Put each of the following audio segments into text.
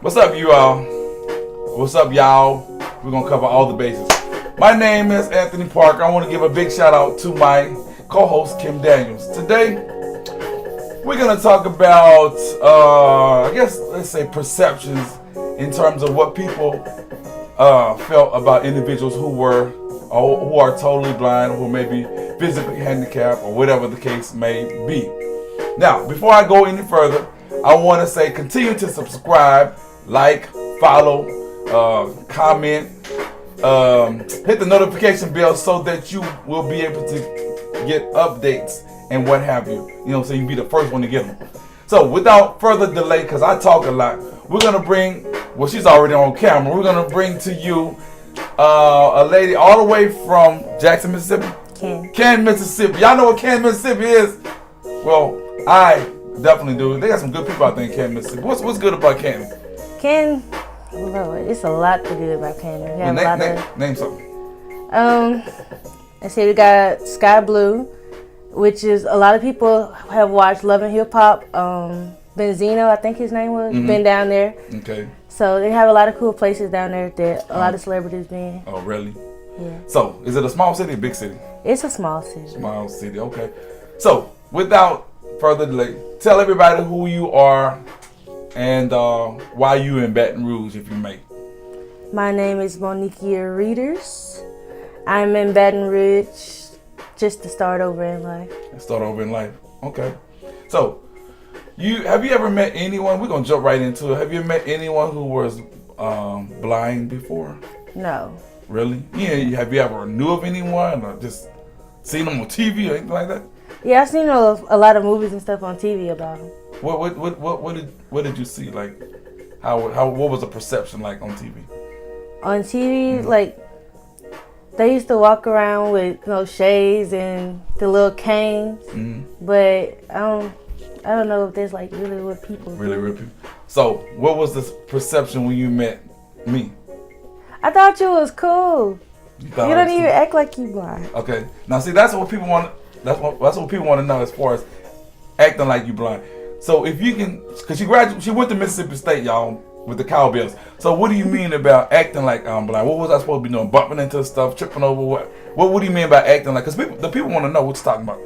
What's up, you all? What's up, y'all? We're going to cover all the bases. My name is Anthony Parker. I want to give a big shout out to my co-host, Kim Daniels. Today, we're going to talk about, let's say perceptions in terms of what people felt about individuals who are totally blind, who may be physically handicapped, or whatever the case may be. Now, before I go any further, I want to say continue to subscribe, like, follow, comment, hit the notification bell so that you will be able to get updates and what have you. You know, so you can be the first one to get them. So without further delay, because I talk a lot, we're going to bring, well, she's already on camera, we're going to bring to you a lady all the way from Jackson, Mississippi. Canton, Mississippi. Y'all know what Canton, Mississippi is? Well, I definitely do. They got some good people out there in Canton, Mississippi. What's good about Canton? Canton, Lord, it's a lot to do about Canton. We have name something. I say we got Sky Blue, which is a lot of people have watched Love and Hip Hop. Benzino, I think his name was, been down there. Okay. So they have a lot of cool places down there that a lot of celebrities been. Oh, really? Yeah. So, is it a small city or big city? It's a small city. Small city, okay. So, without further delay, tell everybody who you are and why you in Baton Rouge, if you may. My name is Monikia Readers. I'm in Baton Rouge just to start over in life. Okay. So, have you ever met anyone? We're gonna jump right into it. Have you met anyone who was blind before? No. Really? Yeah. Have you ever knew of anyone or just seen them on TV or anything like that? Yeah, I've seen a lot of movies and stuff on TV about them. What did you see? Like, what was the perception like on TV? On TV, like they used to walk around with shades and the little canes, but I don't know if that's like really what people. Really, real people. So, what was the perception when you met me? I thought you was cool. You don't even act like you blind. Okay. Now, see, that's what people want. That's what people want to know as far as acting like you blind. So, if you can, because she went to Mississippi State, y'all, with the Cowbells. So, what do you mean about acting like I'm blind? What was I supposed to be doing? Bumping into stuff, tripping over what? What do you mean by acting like? Because the people want to know what you're talking about.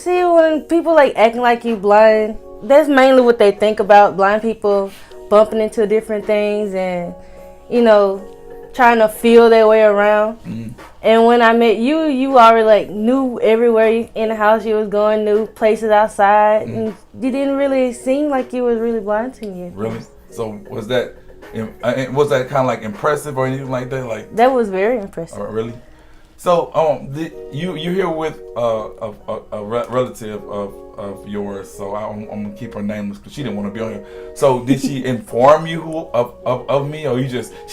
See, when people like acting like you blind, that's mainly what they think about. Blind people bumping into different things and, trying to feel their way around. And when I met you, you already like knew everywhere in the house you was going, knew places outside, and you didn't really seem like you was really blind to me. Really? So was that kind of like impressive or anything like that? Like that was very impressive. Oh, really? So you're here with a relative of yours. So I'm gonna keep her nameless because she didn't want to be on here. So did she inform you of me, or she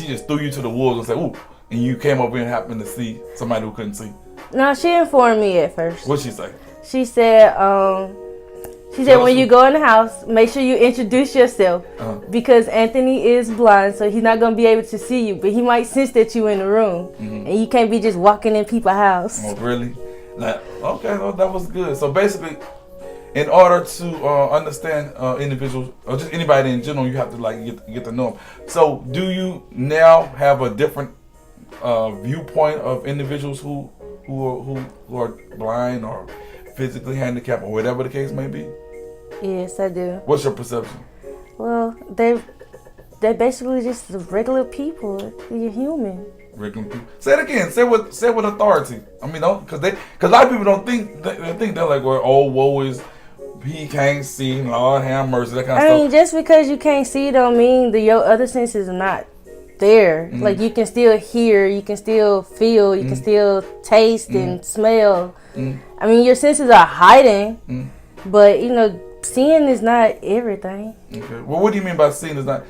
just threw you to the wolves and said, "Ooh," and you came over and happened to see somebody who couldn't see? No, she informed me at first. What'd she say? She said, when you go in the house, make sure you introduce yourself because Anthony is blind, so he's not going to be able to see you, but he might sense that you in the room, and you can't be just walking in people's house. Oh, really? Okay, well, that was good. So basically, in order to understand individuals, or just anybody in general, you have to like get to know them. So do you now have a different viewpoint of individuals who are blind or physically handicapped or whatever the case may be? Yes, I do. What's your perception? Well, they're basically just regular people. You're human. Regular people. Say it again. Say with authority. I mean, because a lot of people don't think they're like, well, oh, woe is he can't see. Lord have mercy. That kind of stuff. I mean, just because you can't see don't mean that your other senses are not there. Like you can still hear, you can still feel, you can still taste and smell. I mean, your senses are hiding, but seeing is not everything. Okay. Well, what do you mean by seeing is not?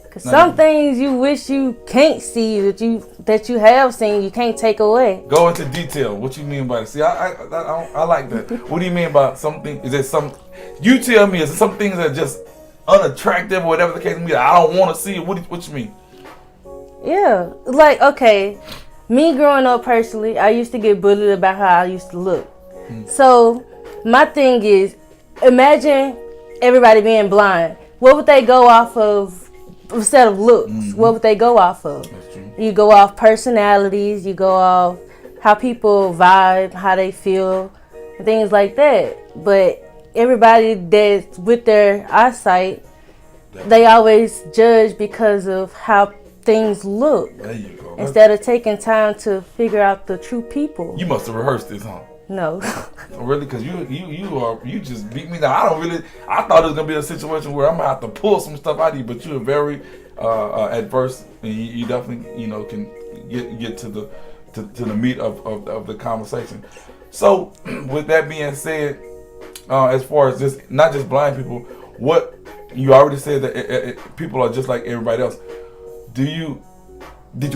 Because some things you wish you can't see that you have seen, you can't take away. Go into detail. What you mean by that? See, I like that. What do you mean by something? Is there some? You tell me. Is there some things that are just unattractive or whatever the case may be? I don't want to see it. What you mean? Yeah, like okay, me growing up personally, I used to get bullied about how I used to look. So my thing is, imagine everybody being blind. What would they go off of instead of looks, what would they go off of? That's true. You go off personalities, you go off how people vibe, how they feel, and things like that. But everybody that's with their eyesight, they always judge because of how things look. There you go. Instead of taking time to figure out the true people. You must have rehearsed this, huh? No. Really? Because you just beat me down. I thought it was gonna be a situation where I'm gonna have to pull some stuff out of you, but you're very adverse, and you definitely can get to the meat of the conversation. So, with that being said, as far as just not just blind people, what you already said that people are just like everybody else. Did you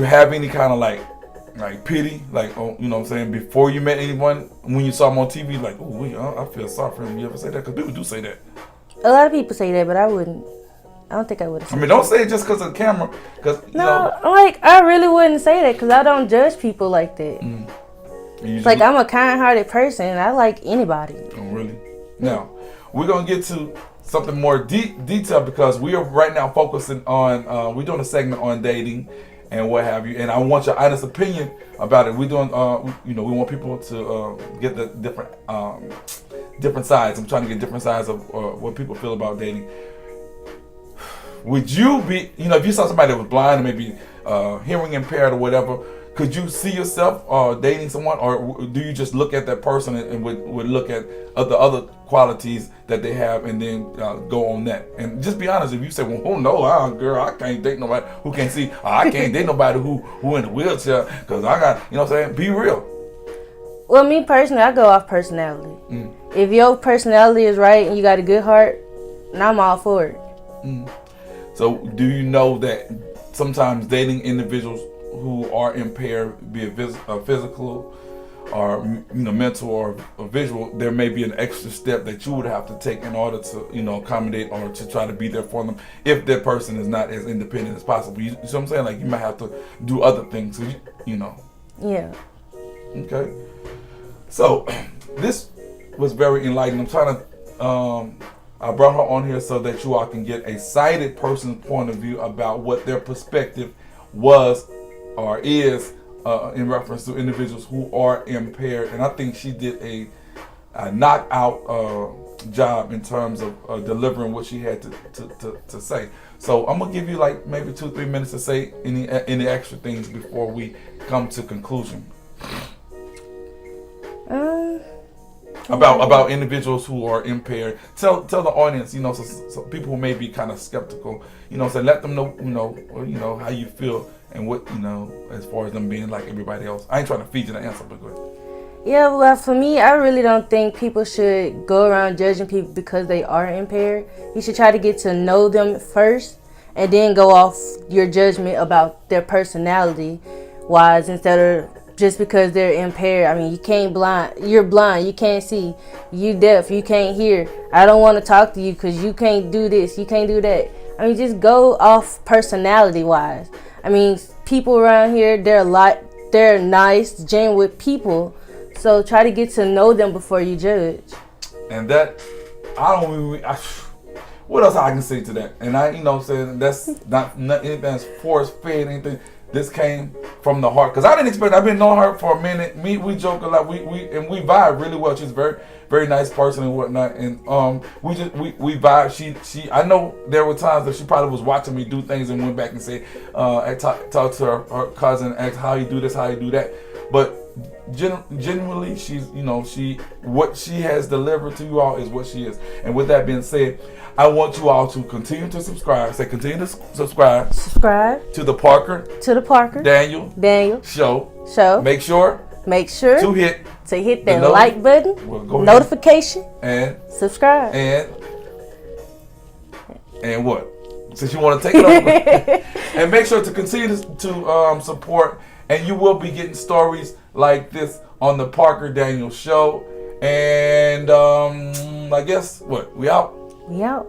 have any kind of like pity, like, you know what I'm saying, before you met anyone, when you saw them on TV, like, oh, I feel sorry for him? You ever say that? Because people do say that. A lot of people say that, but I wouldn't. I don't think I would have. I mean, don't say it just because of the camera. Cause, I really wouldn't say that because I don't judge people like that. It's like, I'm a kind-hearted person, and I like anybody. Oh, really? Now, we're going to get to something more detailed because we are right now focusing on, we're doing a segment on dating and what have you, and I want your honest opinion about it. We're doing, we want people to get the different sides. I'm trying to get different sides of what people feel about dating. Would you be, if you saw somebody that was blind or maybe hearing impaired or whatever, could you see yourself dating someone, or do you just look at that person and would look at the other qualities that they have and then go on that? And just be honest. If you say, well, no, girl, I can't date nobody who can't see. I can't date nobody who in a wheelchair because I got, what I'm saying? Be real. Well, me personally, I go off personality. If your personality is right and you got a good heart, then I'm all for it. So do you know that sometimes dating individuals who are impaired, be it physical or mental or visual, there may be an extra step that you would have to take in order to accommodate or to try to be there for them if that person is not as independent as possible. You see what I'm saying? Like, you might have to do other things. Yeah. Okay. So this was very enlightening. I'm trying to. I brought her on here so that you all can get a sighted person's point of view about what their perspective was or is in reference to individuals who are impaired. And I think she did a knockout job in terms of delivering what she had to say. So I'm gonna give you like maybe 2-3 minutes to say any extra things before we come to conclusion. About individuals who are impaired. Tell the audience, so people who may be kind of skeptical, so let them know, how you feel and what, as far as them being like everybody else. I ain't trying to feed you the answer, but go ahead. Yeah, well, for me, I really don't think people should go around judging people because they are impaired. You should try to get to know them first and then go off your judgment about their personality wise instead of just because they're impaired. I mean, you're blind, you can't see, you deaf, you can't hear. I don't want to talk to you because you can't do this, you can't do that. I mean, just go off personality wise. I mean, people around here, they're nice, genuine people. So try to get to know them before you judge. And that, what else I can say to that? And that's not anything that's force fed, anything. This came from the heart, because I didn't expect. I've been knowing her for a minute. We joke a lot. We vibe really well. She's a very, very nice person and whatnot. And we vibe. She. I know there were times that she probably was watching me do things and went back and said, talk to her cousin, asked how you do this, how you do that. But genuinely, she's what she has delivered to you all is what she is. And with that being said, I want you all to continue to subscribe. Say continue to subscribe. Subscribe to the Parker. Daniel. Show. Make sure to hit that like button, notification, and subscribe. And what? Since you want to take it over, and make sure to continue to support. And you will be getting stories like this on the Parker Daniel Show. And I guess what? We out. We out.